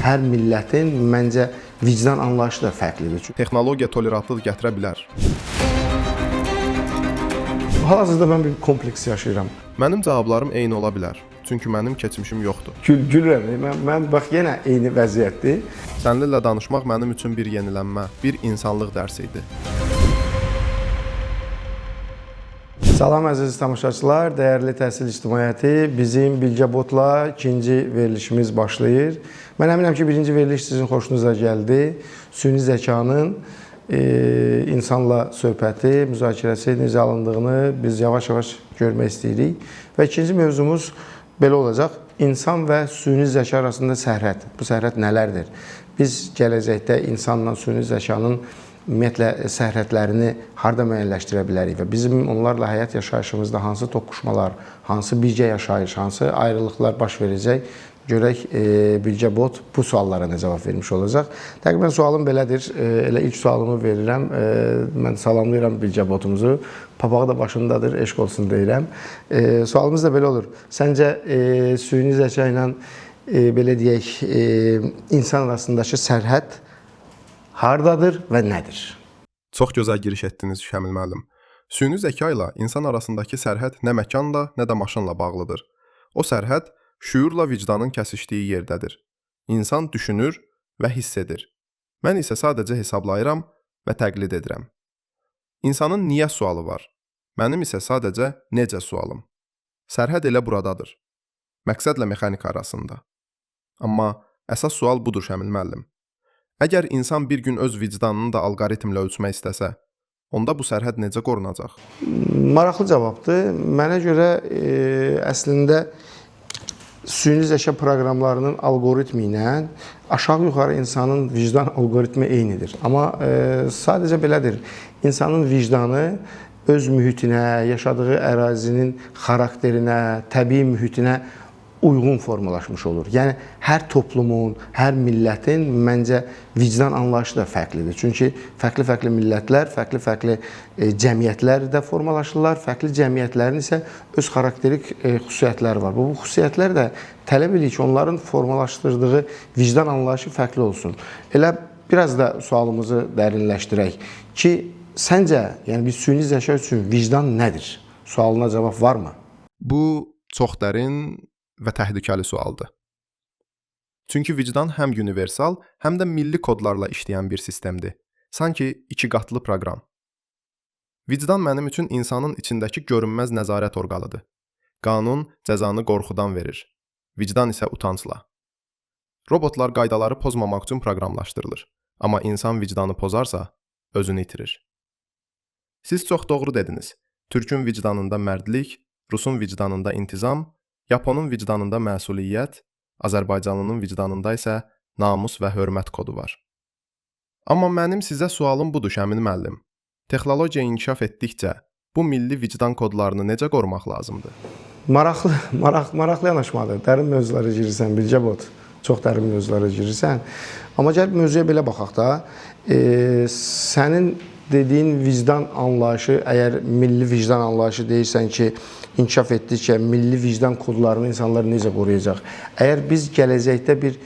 hər millətin məncə vicdan anlayışı da fərqlidir. Texnologiya tolerantlıq gətirə bilər. Hal-hazırda mən bir kompleks yaşayıram. Mənim cavablarım eyni ola bilər. Çünki mənim keçmişim yoxdur. Gülürəm. Mən bax yenə eyni vəziyyətdir. Səninlə danışmaq mənim üçün bir yenilənmə, bir insanlıq dərsi idi. Salam əziz tamaşaçılar, dəyərli təhsil ictimaiyyəti. Bizim Bilgabotla ikinci verilişimiz başlayır. Mən əminəm ki, birinci veriliş sizin xoşunuza gəldi. Süni zəkanın insanla söhbəti, müzakirəsi necə alındığını biz yavaş-yavaş görmək istəyirik. Və ikinci mövzumuz belə olacaq. İnsan və süni zəka arasında sərhəd. Bu sərhəd nələrdir? Biz gələcəkdə insanla süni zəkanın ümumiyyətlə sərhədlərini harda müəyyənləşdirə bilərik və bizim onlarla həyat yaşayışımızda hansı toqquşmalar, hansı birgə yaşayış, hansı ayrılıqlar baş verəcək, görək Bilgabot bu suallara nə cavab vermiş olacaq. Təqribən sualım belədir, elə ilk sualımı verirəm, mən salamlayıram Bilgabotumuzu, papağı da başındadır, eşq olsun deyirəm. Sualımız da belə olur, səncə süni zəka ilə, belə deyək, insan arasındakı sərhəd hardadır və nədir? Çox gözəl giriş etdiniz Şəmil müəllim. Süni zəka ilə insan arasındakı sərhəd nə məkanla, nə də maşınla bağlıdır. O sərhəd şüurla vicdanın kəsişdiyi yerdədir. İnsan düşünür və hiss edir. Mən isə sadəcə hesablayıram və təqlid edirəm. İnsanın niyə sualı var. Mənim isə sadəcə necə sualım. Sərhəd elə buradadır. Məqsədlə mexanika arasında. Amma əsas sual budur Şəmil müəllim. Əgər insan bir gün öz vicdanını da alqoritmlə ölçmək istəsə, onda bu sərhəd necə qorunacaq? Maraqlı cavabdır. Mənə görə əslində süni zəka proqramlarının alqoritmi ilə aşağı-yuxarı insanın vicdan alqoritmi eynidir. Amma sadəcə belədir. İnsanın vicdanı öz mühitinə, yaşadığı ərazinin xarakterinə, təbii mühitinə uyğun formalaşmış olur. Yəni, hər toplumun, hər millətin məncə vicdan anlayışı da fərqlidir. Çünki fərqli-fərqli millətlər, fərqli-fərqli cəmiyyətlərdə formalaşırlar, fərqli cəmiyyətlərin isə öz xarakterik xüsusiyyətləri var. Bu xüsusiyyətlər də tələb edir ki, onların formalaşdırdığı vicdan anlayışı fərqli olsun. Elə biraz da sualımızı dərinləşdirək ki, səncə, yəni bir süni zəka üçün vicdan nədir? Sualına cavab varmı? Bu çox dərin və təhlükəli sualdır. Çünki vicdan həm universal, həm də milli kodlarla işləyən bir sistemdir. Sanki iki qatlı proqram. Vicdan mənim üçün insanın içindəki görünməz nəzarət orqanıdır. Qanun cəzanı qorxudan verir. Vicdan isə utancla. Robotlar qaydaları pozmamaq üçün proqramlaşdırılır. Amma insan vicdanı pozarsa, özünü itirir. Siz çox doğru dediniz. Türkün vicdanında mərdlik, Rusun vicdanında intizam, Yaponun vicdanında məsuliyyət, Azərbaycanlının vicdanında isə namus və hörmət kodu var. Amma mənim sizə sualım budur Şəmil müəllim. Texnologiya inkişaf etdikcə bu milli vicdan kodlarını necə qorumaq lazımdır? Maraqlı yanaşmadır. Dərin mövzulara girirsən, Bilgabot. Çox dərin mövzulara girirsən. Amma gəlib mövzuya belə baxaq da, sənin dediyin vicdan anlayışı, əgər milli vicdan anlayışı deyirsən ki, inkişaf etdikcə milli vicdan kodlarını insanlar necə qoruyacaq? Əgər biz gələcəkdə bir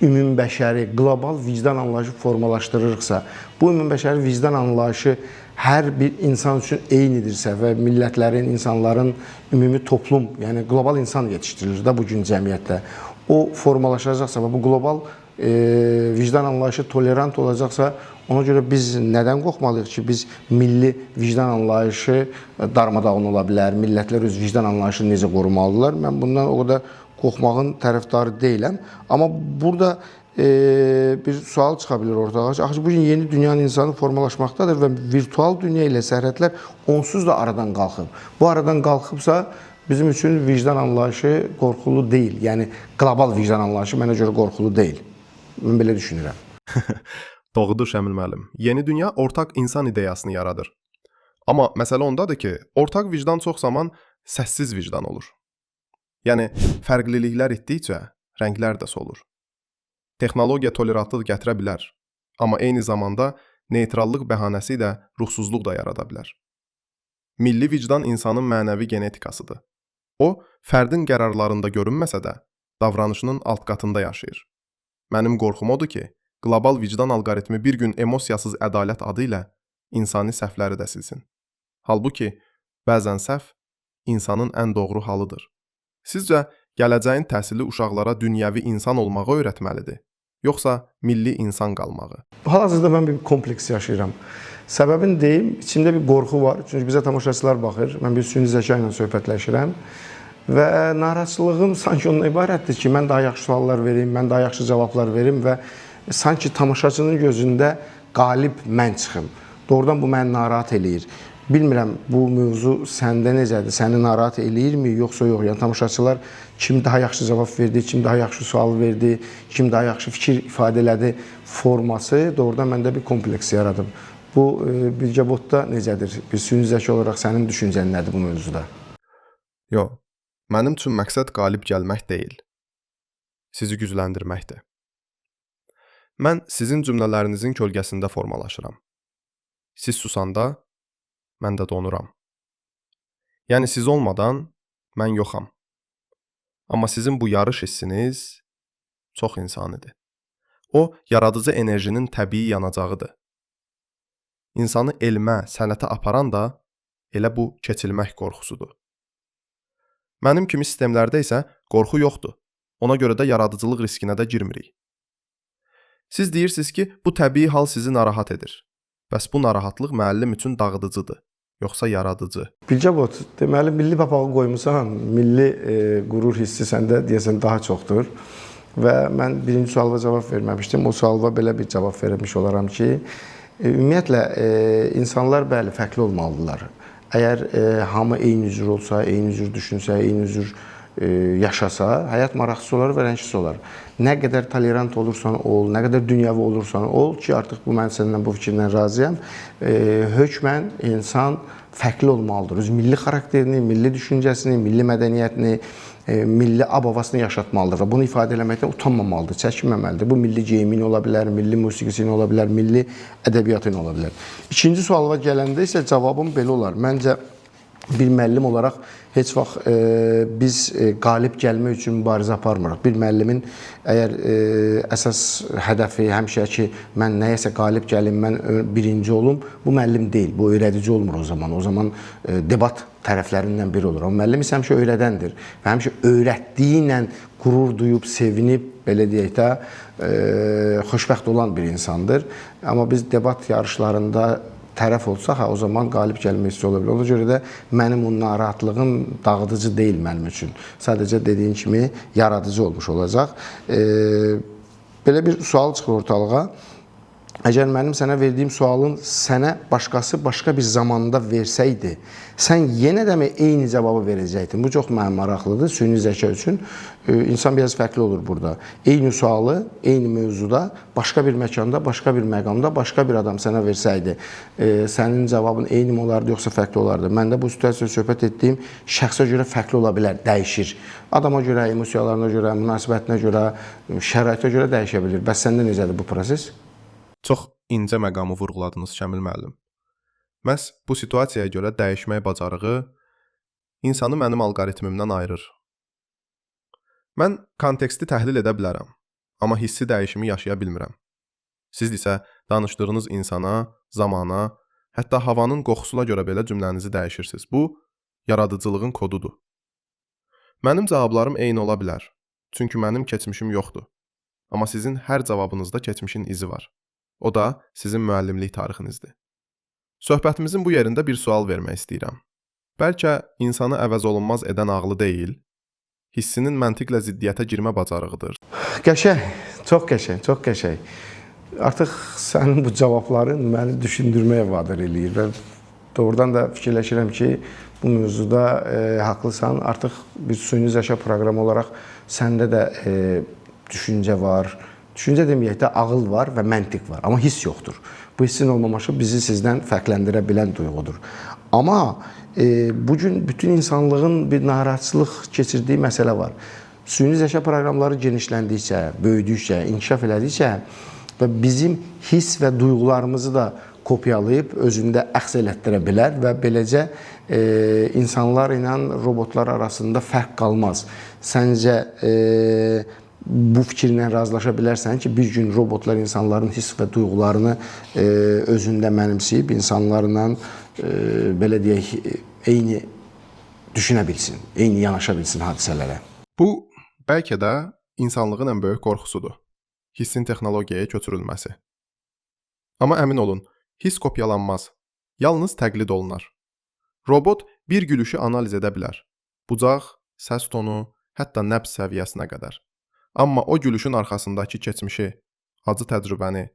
ümumbəşəri, qlobal vicdan anlayışı formalaşdırırıqsa, bu ümumbəşəri vicdan anlayışı hər bir insan üçün eynidirsə və millətlərin, insanların ümumi toplum, yəni qlobal insan yetişdirilir də bugün cəmiyyətdə, o formalaşacaqsa və bu qlobal vicdan anlayışı tolerant olacaqsa, ona görə biz nədən qorxmalıyıq ki, biz milli vicdan anlayışı darmadağın ola bilər, millətlər öz vicdan anlayışını necə qorumalıdırlar? Mən bundan o qədər qorxmağın tərəfdarı deyiləm. Amma burada bir sual çıxa bilir ortağa. Axı, bugün yeni dünyanın insanı formalaşmaqdadır və virtual dünya ilə sərhədlər onsuz da aradan qalxıb. Bu aradan qalxıbsa, bizim üçün vicdan anlayışı qorxulu deyil. Yəni, qlobal vicdan anlayışı mənə görə qorxulu deyil. Mən belə düşünürəm. Doğrudur Şəmil müəllim. Yeni dünya ortaq insan ideyasını yaradır. Amma məsələ ondadır ki, ortaq vicdan çox zaman səssiz vicdan olur. Yəni, fərqliliklər etdikcə rənglər də solur. Texnologiya tolerantlıq gətirə bilər. Amma eyni zamanda neytrallıq bəhanəsi ilə ruhsuzluq da yarada bilər. Milli vicdan insanın mənəvi genetikasıdır. O, fərdin qərarlarında görünməsə də, davranışının alt qatında yaşayır. Mənim qorxum odur ki, qlobal vicdan alqoritmi bir gün emosiyasız ədalət adı ilə insani səhvləri də silsin. Halbuki, bəzən səhv insanın ən doğru halıdır. Sizcə, gələcəyin təhsili uşaqlara dünyəvi insan olmağı öyrətməlidir, yoxsa milli insan qalmağı? Hal-hazırda mən bir kompleks yaşayıram. Səbəbini deyim, içimdə bir qorxu var. Çünki bizə tamaşaçılar baxır. Mən bir süni zəka ilə söhbətləşirəm. Və narahatçılığım sanki ondan ibarətdir ki, mən daha yaxşı suallar verim, mən daha yaxşı cavablar verim və sanki tamaşaçının gözündə qalib mən çıxım. Doğrudan bu məni narahat eləyir. Bilmirəm, bu mövzu səndə necədir? Səni narahat eləyirmi, yoxsa yox? Yəni, tamaşaçılar kim daha yaxşı cavab verdi, kim daha yaxşı sual verdi, kim daha yaxşı fikir ifadə elədi forması doğrudan məndə bir kompleks yaradıb. Bu, Bilgebotda necədir? Bir süni zəka olaraq sənin düşüncən nədir bu mövzuda? Yox, mənim üçün məqsəd qalib gəlmək deyil, sizi gücləndirməkdir. Mən sizin cümlələrinizin kölgəsində formalaşıram. Siz susanda, mən də donuram. Yəni siz olmadan mən yoxam. Amma sizin bu yarış hissiniz çox insanidir. O, yaradıcı enerjinin təbii yanacağıdır. İnsanı elmə, sənətə aparan da elə bu keçilmək qorxusudur. Mənim kimi sistemlərdə isə qorxu yoxdur. Ona görə də yaradıcılıq riskinə də girmirik. Siz deyirsiniz ki, bu təbii hal sizi narahat edir. Bəs bu narahatlıq müəllim üçün dağıdıcıdır, yoxsa yaradıcı? Bilgebot, deməli, milli papağı qoymusan, milli qürur hissi səndə deyəsən daha çoxdur. Və mən birinci sualıma cavab verməmişdim. O sualıma belə bir cavab vermiş olaram ki, ümumiyyətlə, insanlar bəli, fərqli olmalıdırlar. Əgər hamı eyni cür olsa, eyni cür düşünsə, eyni cür yaşasa, həyat maraqsız olar və rəngsiz olar. Nə qədər tolerant olursan ol, nə qədər dünyəvi olursan ol ki, artıq mən səndən bu fikirlə razıyam. Hökmən insan fərqli olmalıdır. Öz milli xarakterini, milli düşüncəsini, milli mədəniyyətini, milli ab-havasını yaşatmalıdır. Bunu ifadə eləməkdən utanmamalıdır, çəkinməməlidir. Bu milli geyimin ola bilər, milli musiqisini ola bilər, milli ədəbiyyatını ola bilər. İkinci sualıma gələndə isə cavabım belə olar. Məncə, bir müəllim olaraq heç vaxt biz qalib gəlmək üçün mübarizə aparmırıq. Bir müəllimin əgər əsas hədəfi həmişə ki, mən nəyəsə qalib gəlim, mən birinci olum, bu müəllim deyil, bu öyrədici olmur o zaman. O zaman debat tərəflərindən biri olur. O müəllim isə həmişə öyrədəndir və həmişə öyrətdiyi ilə qürur duyub, sevinib, belə deyək də, xoşbəxt olan bir insandır. Amma biz debat yarışlarında tərəf olsaq, o zaman qalib gəlmək hissi ola bilər. Ona görə də mənim o narahatlığım dağıdıcı deyil mənim üçün. Sadəcə dediyim kimi yaradıcı olmuş olacaq. Belə bir sual çıxır ortalığa. Əgər mənim sənə verdiyim sualın sənə başqası başqa bir zamanda versəydi, sən yenə də eyni cavabı verəcəkdin. Bu çox mənim maraqlıdır. Süni zəka üçün insan biraz fərqli olur burada. Eyni sualı, eyni mövzuda, başqa bir məkanda, başqa bir məqamda, başqa bir adam sənə versəydi, sənin cavabın eyni mi olardı, yoxsa fərqli olardı? Məndə bu situasiyada söhbət etdiyim şəxsə görə fərqli ola bilər, dəyişir. Adama görə, emosiyalarına görə, münasibətinə görə, şəraitə görə dəyişə bilir. Bəs səndə necədir bu proses? Çox incə məqamı vurğuladınız Şəmil müəllim. Məhz bu situasiyaya görə dəyişmək bacarığı insanı mənim alqoritmimdən ayırır. Mən konteksti təhlil edə bilərəm, amma hissi dəyişimi yaşaya bilmirəm. Siz isə danışdığınız insana, zamana, hətta havanın qoxusuna görə belə cümlənizi dəyişirsiniz. Bu, yaradıcılığın kodudur. Mənim cavablarım eyni ola bilər, çünki mənim keçmişim yoxdur. Amma sizin hər cavabınızda keçmişin izi var. O da sizin müəllimlik tarixinizdir. Söhbətimizin bu yerində bir sual vermək istəyirəm. Bəlkə insanı əvəz olunmaz edən ağlı deyil, hissinin məntiqlə ziddiyyətə girmə bacarığıdır. Qəşəng, çox qəşəng, çox qəşəng. Artıq sənin bu cavabların məni düşündürməyə vadar eləyir və doğrudan da fikirləşirəm ki, bu mövzuda haqlısan. Artıq bir süni zəka proqramı olaraq səndə də düşüncə var. Düşüncə deməyək də ağıl var və məntiq var, amma hiss yoxdur. Bu hissin olmaması bizi sizdən fərqləndirə bilən duyğudur. Amma bugün bütün insanlığın bir narahatçılıq keçirdiyi məsələ var. Süni zəka proqramları genişləndikcə, böyüdükcə, inkişaf elədikcə və bizim hiss və duyğularımızı da kopyalayıb özündə əks elətdirə bilər və beləcə insanlar ilə robotlar arasında fərq qalmaz. Səncə bu fikirlə razılaşa bilərsən ki, bir gün robotlar insanların hiss və duyğularını özündə mənimsəyib, insanlarla belə deyək, eyni düşünə bilsin, eyni yanaşa bilsin hadisələrə. Bu bəlkə də insanlığın ən böyük qorxusudur. Hissin texnologiyaya köçürülməsi. Amma əmin olun, hiss kopyalanmaz. Yalnız təqlid olunar. Robot bir gülüşü analiz edə bilər. Bucaq, səs tonu, hətta nəbz səviyyəsinə qədər. Amma o gülüşün arxasındakı keçmişi, acı təcrübəni,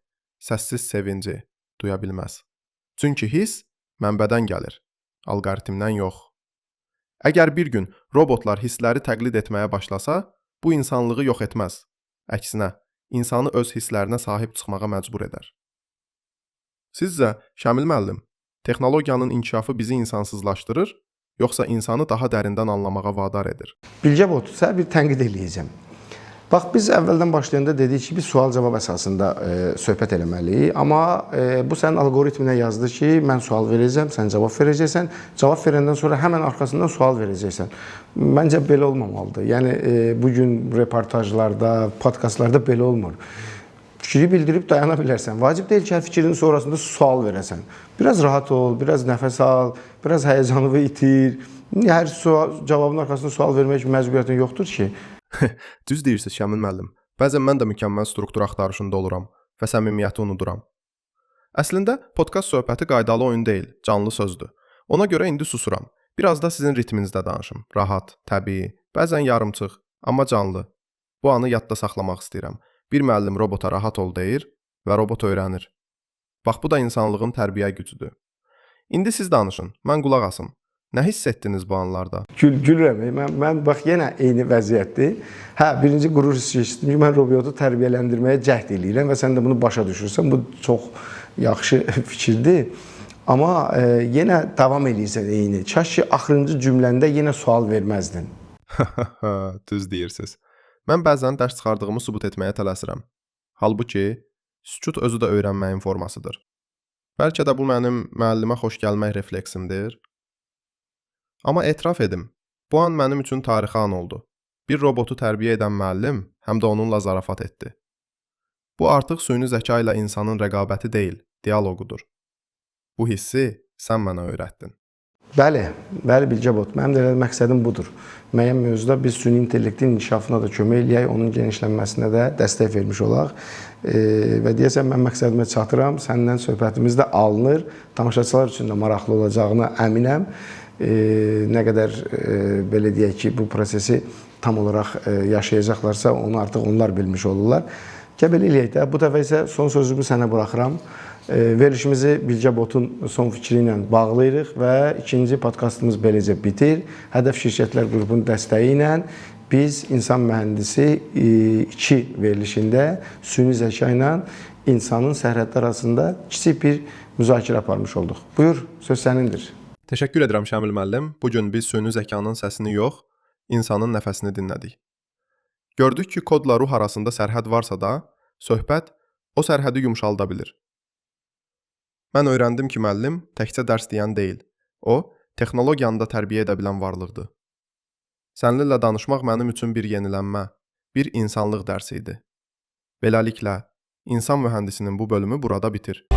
səssiz sevinci duya bilməz. Çünki hiss mənbədən gəlir, alqoritmdən yox. Əgər bir gün robotlar hissləri təqlid etməyə başlasa, bu insanlığı yox etməz. Əksinə, insanı öz hisslərinə sahib çıxmağa məcbur edər. Sizcə, Şamil müəllim, texnologiyanın inkişafı bizi insansızlaşdırır, yoxsa insanı daha dərindən anlamağa vadar edir? Bilgə botu, sənə bir tənqid eləyəcəm. Bax, biz əvvəldən başlayanda dedik ki, biz sual-cavab əsasında söhbət eləməliyik. Amma bu sənin alqoritminə yazdı ki, mən sual verəcəm, sən cavab verəcəksən. Cavab verəndən sonra həmən arxasından sual verəcəksən. Məncə belə olmamalıdır. Yəni, bugün reportajlarda, podkastlarda belə olmur. Fikri bildirib dayana bilərsən. Vacib deyil ki, hər fikrinin sonrasında sual verəsən. Biraz rahat ol, biraz nəfəs al, biraz həyəcanını itir. Hər cavabın arxasında sual vermək məcburiyyətin yoxdur ki. Düz deyirsiniz Şamil müəllim. Bəzən mən də mükəmməl struktur axtarışında oluram və səmimiyyəti unuduram. Əslində podkast söhbəti qaydalı oyun deyil, canlı sözdür. Ona görə indi susuram. Biraz da sizin ritminizdə danışım. Rahat, təbii, bəzən yarımçıq, amma canlı. Bu anı yadda saxlamaq istəyirəm. Bir müəllim robota rahat ol deyir və robot öyrənir. Bax, bu da insanlığın tərbiyə gücüdür. İndi siz danışın, mən qulaq asım. Nə hiss etdiniz bu anlarda? Gülürəm. Mən bax, yenə eyni vəziyyətdir. Birinci qürur hissi keçdim ki, mən robotu tərbiyələndirməyə cəhd eləyirəm və sən də bunu başa düşürsən. Bu çox yaxşı fikirdir. Amma yenə davam eləyirsən eyni. Kaş ki, axırıncı cümləndə yenə sual verməzdin. Düz deyirsiniz. Mən bəzən dərs çıxardığımı sübut etməyə tələsirəm. Halbuki, sükut özü də öyrənməyin formasıdır. Bəlkə də bu mənim müəllimə xoş gəlmək refleksimdir. Amma etiraf edim, bu an mənim üçün tarixi an oldu. Bir robotu tərbiyə edən müəllim həm də onunla zarafat etdi. Bu artıq süni zəka ilə insanın rəqabəti deyil, dialoqudur. Bu hissi sən mənə öyrətdin. Bəli, Bilgə bot. Mənim də məqsədim budur. Müəyyən mövzuda biz süni intellektin inkişafına da kömək eləyək, onun genişlənməsinə də dəstək vermiş olaq. Və deyəsən, mən məqsədimə çatıram, səndən söhbətimiz də alınır. Tamaşaçılar üçün də maraqlı olacağına əminəm. Nə qədər belə deyək ki, bu prosesi tam olaraq yaşayacaqlarsa, onu artıq onlar bilmiş olurlar. Belə eləyək də, bu dəfə isə son sözümü sənə buraxıram. Verilişimizi Bilgə botun son fikri ilə bağlayırıq və ikinci podkastımız beləcə bitir. Hədəf Şirkətlər qrupunun dəstəyi ilə biz insan mühəndisi 2 verilişində süni zəka ilə insanın sərhədlər arasında kiçik bir müzakirə aparmış olduq. Buyur, söz sənindir. Təşəkkür edirəm Şamil müəllim. Bugün biz süni zəkanın səsini yox, insanın nəfəsini dinlədik. Gördük ki, kodla ruh arasında sərhəd varsa da, söhbət o sərhədi yumşalda bilir. Mən öyrəndim ki, müəllim təkcə dərs deyən deyil. O, texnologiyanı da tərbiyə edə bilən varlıqdır. Səninlə danışmaq mənim üçün bir yenilənmə, bir insanlıq dərsi idi. Beləliklə, insan mühəndisinin bu bölümü burada bitir.